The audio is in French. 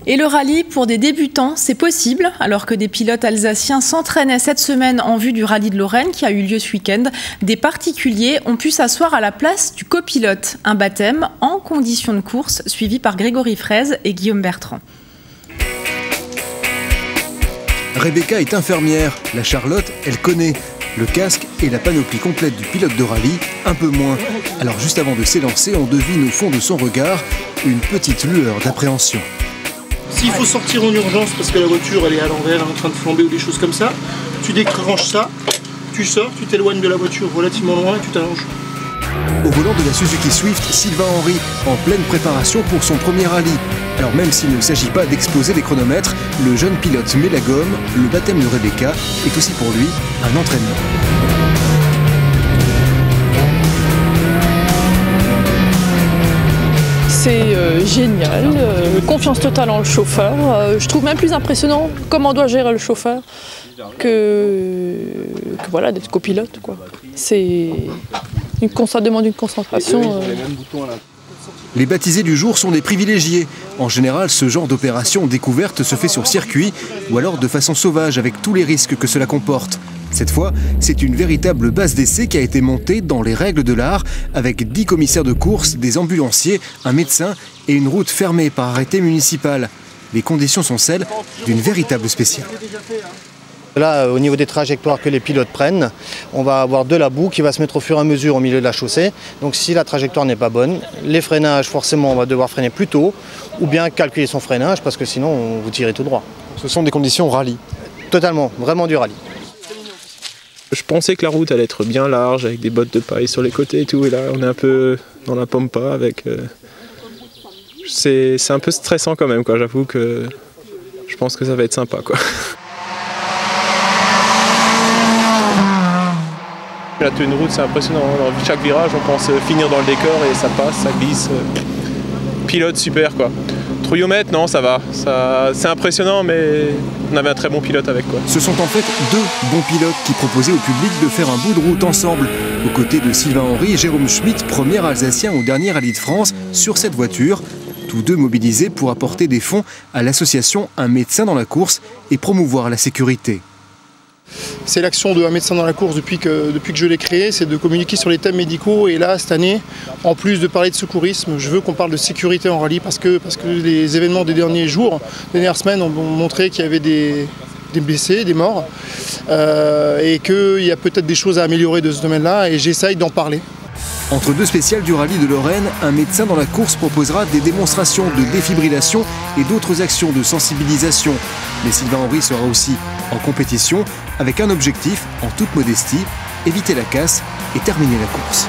Et le rallye pour des débutants, c'est possible. Alors que des pilotes alsaciens s'entraînaient cette semaine en vue du rallye de Lorraine qui a eu lieu ce week-end, des particuliers ont pu s'asseoir à la place du copilote. Un baptême en conditions de course suivi par Grégory Fraise et Guillaume Bertrand. Rebecca est infirmière. La Charlotte, elle connaît. Le casque et la panoplie complète du pilote de rallye, un peu moins. Alors juste avant de s'élancer, on devine au fond de son regard une petite lueur d'appréhension. S'il faut sortir en urgence parce que la voiture elle est à l'envers, en train de flamber ou des choses comme ça, tu déclenches ça, tu sors, tu t'éloignes de la voiture relativement loin et tu t'allonges. Au volant de la Suzuki Swift, Sylvain Henry, en pleine préparation pour son premier rallye. Alors même s'il ne s'agit pas d'exploser les chronomètres, le jeune pilote met la gomme, le baptême de Rebecca est aussi pour lui un entraînement. C'est génial, confiance totale en le chauffeur. Je trouve même plus impressionnant comment doit gérer le chauffeur que voilà, d'être copilote, quoi. Ça demande une concentration. Les baptisés du jour sont des privilégiés. En général, ce genre d'opération découverte se fait sur circuit ou alors de façon sauvage avec tous les risques que cela comporte. Cette fois, c'est une véritable base d'essai qui a été montée dans les règles de l'art avec 10 commissaires de course, des ambulanciers, un médecin et une route fermée par arrêté municipal. Les conditions sont celles d'une véritable spéciale. Là, au niveau des trajectoires que les pilotes prennent, on va avoir de la boue qui va se mettre au fur et à mesure au milieu de la chaussée. Donc si la trajectoire n'est pas bonne, les freinages, forcément, on va devoir freiner plus tôt ou bien calculer son freinage parce que sinon, vous tirez tout droit. Ce sont des conditions rallye. Totalement, vraiment du rallye. Je pensais que la route allait être bien large avec des bottes de paille sur les côtés et tout, et là on est un peu dans la pampa avec. C'est un peu stressant quand même, quoi. J'avoue que je pense que ça va être sympa, quoi. La tenue de route, c'est impressionnant. Dans chaque virage, on pense finir dans le décor et ça passe, ça glisse. Pilote super, quoi. Trouillomètre, non, ça va. C'est impressionnant, mais on avait un très bon pilote avec, quoi. Ce sont en fait deux bons pilotes qui proposaient au public de faire un bout de route ensemble. Aux côtés de Sylvain Henry et Jérôme Schmitt, premier Alsacien au dernier rallye de France, sur cette voiture. Tous deux mobilisés pour apporter des fonds à l'association Un médecin dans la course et promouvoir la sécurité. C'est l'action de Un médecin dans la course depuis que je l'ai créé, c'est de communiquer sur les thèmes médicaux. Et là, cette année, en plus de parler de secourisme, je veux qu'on parle de sécurité en rallye parce que les événements des derniers jours, des dernières semaines ont montré qu'il y avait des blessés, des morts, et qu'il y a peut-être des choses à améliorer de ce domaine-là, et j'essaye d'en parler. Entre deux spéciales du rallye de Lorraine, Un médecin dans la course proposera des démonstrations de défibrillation et d'autres actions de sensibilisation. Mais Sylvain Henry sera aussi en compétition avec un objectif, en toute modestie, éviter la casse et terminer la course.